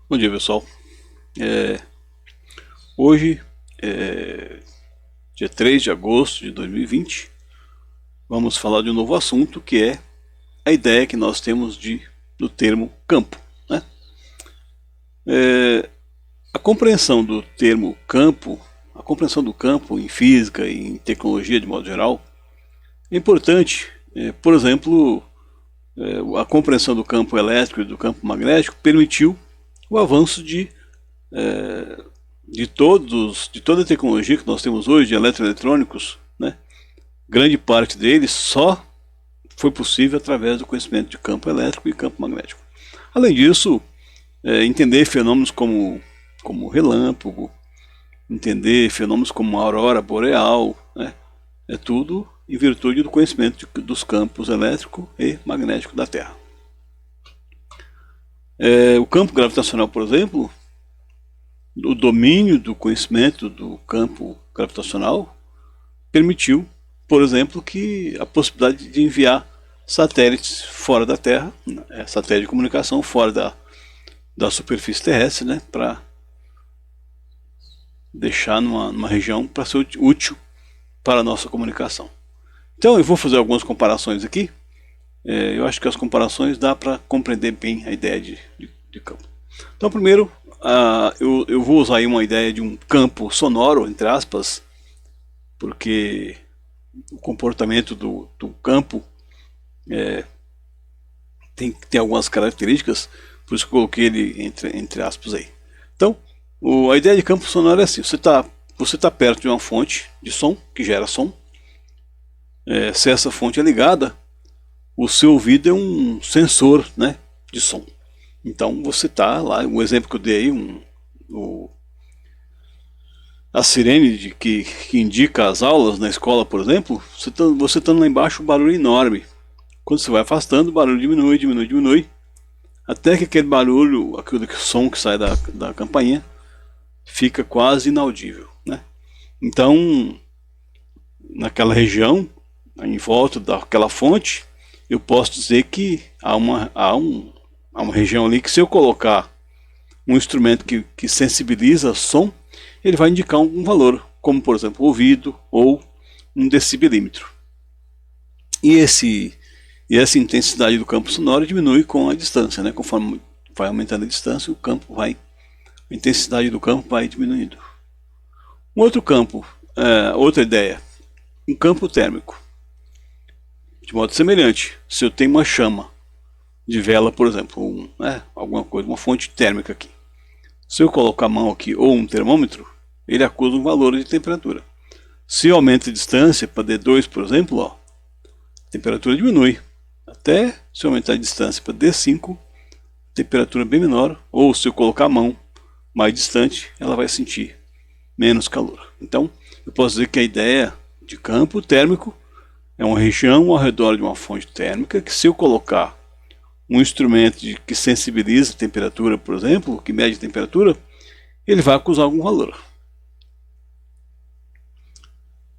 Bom dia, pessoal. Hoje, dia 3 de agosto de 2020, vamos falar de um novo assunto, que é a ideia que nós temos do termo campo, né? A compreensão do termo campo, a compreensão do campo em física e em tecnologia de modo geral, é importante. Por exemplo, a compreensão do campo elétrico e do campo magnético permitiu o avanço de toda a tecnologia que nós temos hoje, de eletroeletrônicos, né? Grande parte deles só foi possível através do conhecimento de campo elétrico e campo magnético. Além disso, entender fenômenos como relâmpago, entender fenômenos como a aurora boreal, né? É tudo em virtude do conhecimento dos campos elétrico e magnético da Terra. O campo gravitacional, por exemplo, o domínio do conhecimento do campo gravitacional permitiu, por exemplo, que a possibilidade de enviar satélites fora da Terra, satélite de comunicação fora da superfície terrestre, né, para deixar numa região para ser útil para a nossa comunicação. Então eu vou fazer algumas comparações aqui. Eu acho que as comparações dá para compreender bem a ideia de campo. Então primeiro, eu vou usar aí uma ideia de um campo sonoro, entre aspas, porque o comportamento do campo tem algumas características, por isso que eu coloquei ele entre aspas aí. Então, a ideia de campo sonoro é assim: você tá perto de uma fonte de som, que gera som. Se essa fonte é ligada, o seu ouvido é um sensor, né, de som. Então você está lá, um exemplo que eu dei aí, a sirene que indica as aulas na escola, por exemplo, você estando lá embaixo, um barulho enorme. Quando você vai afastando, o barulho diminui, até que aquele barulho, aquele som que sai da campainha, fica quase inaudível, né? Então, naquela região, em volta daquela fonte, eu posso dizer que há uma região ali que, se eu colocar um instrumento que sensibiliza som, ele vai indicar algum valor, como por exemplo o ouvido ou um decibelímetro. E essa intensidade do campo sonoro diminui com a distância, né? Conforme vai aumentando a distância, a intensidade do campo vai diminuindo. Um outro campo, outra ideia, um campo térmico. De modo semelhante, se eu tenho uma chama de vela, por exemplo, alguma coisa, uma fonte térmica aqui. Se eu colocar a mão aqui ou um termômetro, ele acusa um valor de temperatura. Se eu aumento a distância para D2, por exemplo, a temperatura diminui. Até se eu aumentar a distância para D5, a temperatura é bem menor. Ou se eu colocar a mão mais distante, ela vai sentir menos calor. Então, eu posso dizer que a ideia de campo térmico é uma região ao redor de uma fonte térmica que, se eu colocar um instrumento que sensibiliza a temperatura, por exemplo, que mede a temperatura, ele vai acusar algum valor.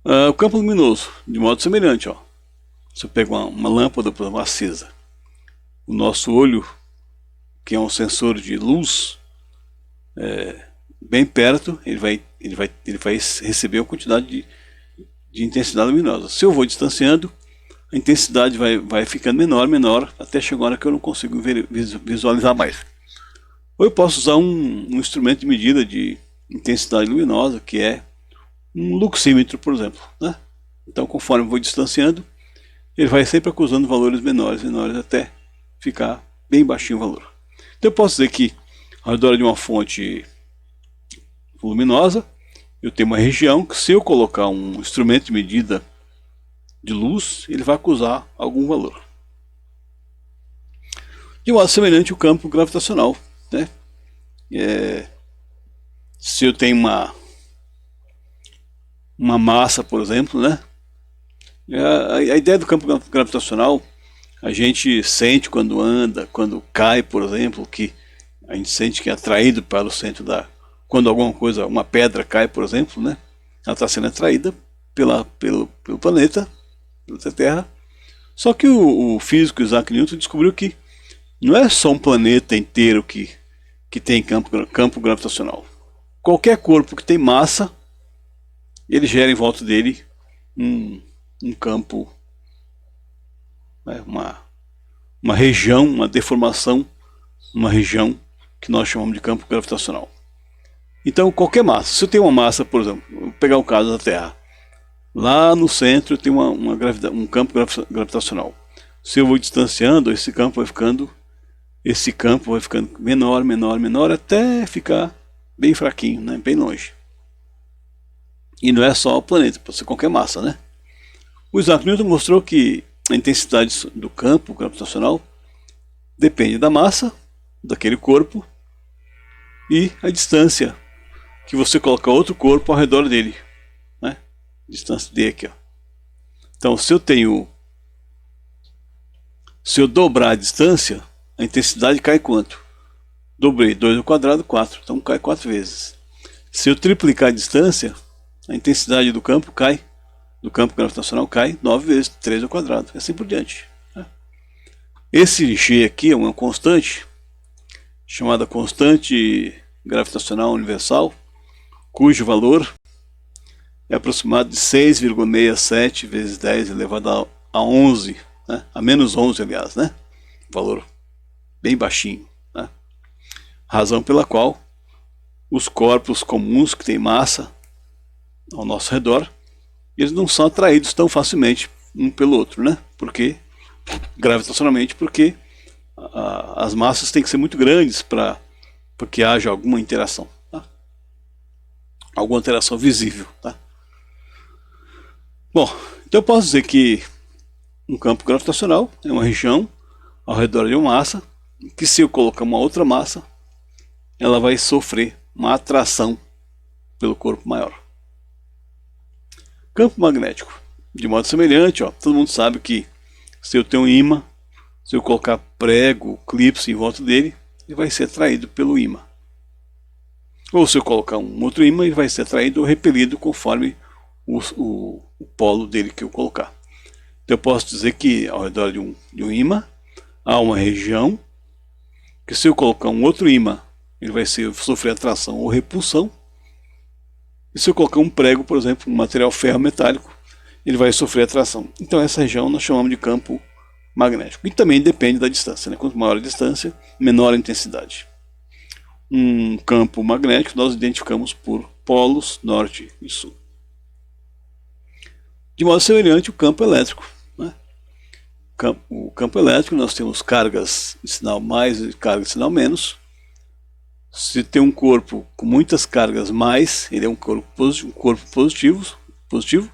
O campo luminoso, de modo semelhante, se eu pego uma lâmpada, por exemplo, acesa, o nosso olho, que é um sensor de luz, bem perto, ele vai receber uma quantidade de intensidade luminosa. Se eu vou distanciando, a intensidade vai ficando menor, até chegar a hora que eu não consigo visualizar mais. Ou eu posso usar um instrumento de medida de intensidade luminosa, que é um luxímetro, por exemplo, né? Então, conforme eu vou distanciando, ele vai sempre acusando valores menores, até ficar bem baixinho o valor. Então eu posso dizer que, ao redor de uma fonte luminosa, eu tenho uma região que, se eu colocar um instrumento de medida de luz, ele vai acusar algum valor. De modo semelhante, o campo gravitacional, né? Se eu tenho uma massa, por exemplo, né? A ideia do campo gravitacional, a gente sente quando anda, quando cai, por exemplo, que a gente sente que é atraído para o centro quando alguma coisa, uma pedra cai, por exemplo, né? Ela está sendo atraída pelo planeta, pela Terra. Só que o físico Isaac Newton descobriu que não é só um planeta inteiro que que tem campo gravitacional. Qualquer corpo que tem massa, ele gera em volta dele um campo, né, uma região, uma deformação, uma região que nós chamamos de campo gravitacional. Então, qualquer massa, se eu tenho uma massa, por exemplo, vou pegar o caso da Terra, lá no centro eu tenho um campo gravitacional. Se eu vou distanciando, esse campo vai ficando menor, menor, menor, até ficar bem fraquinho, né? Bem longe. E não é só o planeta, pode ser qualquer massa, né? O Isaac Newton mostrou que a intensidade do campo gravitacional depende da massa daquele corpo e a distância que você coloca outro corpo ao redor dele, né? Distância D aqui, ó. Então, se eu dobrar a distância, a intensidade cai quanto? Dobrei 2 ao quadrado, 4. Então cai 4 vezes. Se eu triplicar a distância, a intensidade do campo gravitacional cai 9 vezes, 3 ao quadrado. E assim por diante, né? Esse G aqui é uma constante, chamada constante gravitacional universal, cujo valor é aproximado de 6,67 vezes 10 elevado a 11, né? A menos 11, aliás, né? Valor bem baixinho, né? Razão pela qual os corpos comuns que têm massa ao nosso redor, eles não são atraídos tão facilmente um pelo outro, né? Gravitacionalmente, porque as massas têm que ser muito grandes para que haja alguma interação, tá? Alguma interação visível, tá? Bom, então eu posso dizer que um campo gravitacional é uma região ao redor de uma massa que, se eu colocar uma outra massa, ela vai sofrer uma atração pelo corpo maior. Campo magnético. De modo semelhante, ó, todo mundo sabe que se eu tenho um ímã, se eu colocar prego, clipe em volta dele, ele vai ser atraído pelo ímã. Ou se eu colocar um outro ímã, ele vai ser atraído ou repelido conforme o polo dele que eu colocar. Então eu posso dizer que ao redor de um ímã há uma região que, se eu colocar um outro ímã, ele vai sofrer atração ou repulsão. E se eu colocar um prego, por exemplo, um material ferro-metálico, ele vai sofrer atração. Então essa região nós chamamos de campo magnético. E também depende da distância, né? Quanto maior a distância, menor a intensidade. Um campo magnético nós identificamos por polos norte e sul. De modo semelhante, o campo elétrico, né? O campo elétrico, nós temos cargas de sinal mais e cargas de sinal menos. Se tem um corpo com muitas cargas mais, ele é um corpo positivo,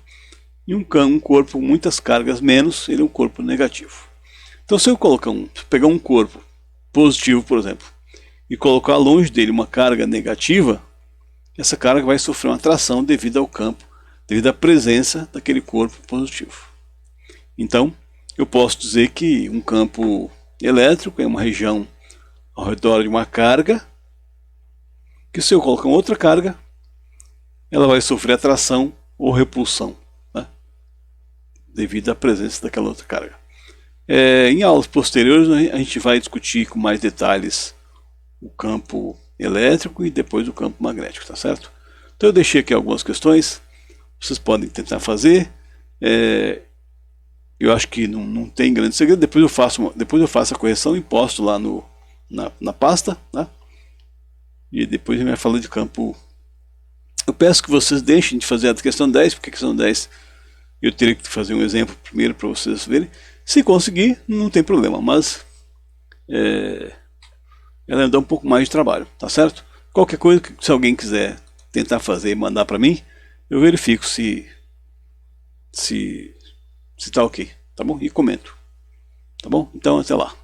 e um corpo com muitas cargas menos, ele é um corpo negativo. Então, se eu pegar um corpo positivo, por exemplo, e colocar longe dele uma carga negativa, essa carga vai sofrer uma atração devido ao campo, devido à presença daquele corpo positivo. Então, eu posso dizer que um campo elétrico é uma região ao redor de uma carga, que, se eu colocar outra carga, ela vai sofrer atração ou repulsão, né? Devido à presença daquela outra carga. Em aulas posteriores a gente vai discutir com mais detalhes o campo elétrico e depois o campo magnético, tá certo? Então eu deixei aqui algumas questões, vocês podem tentar fazer. Eu acho que não tem grande segredo. Depois eu faço a correção e posto lá na pasta, né? E depois a gente vai falar de campo. Eu peço que vocês deixem de fazer a questão 10, porque a questão 10 eu teria que fazer um exemplo primeiro para vocês verem. Se conseguir, não tem problema, mas ela dá um pouco mais de trabalho, tá certo? Qualquer coisa que, se alguém quiser tentar fazer e mandar para mim, eu verifico se tá ok, tá bom? E comento, tá bom? Então até lá.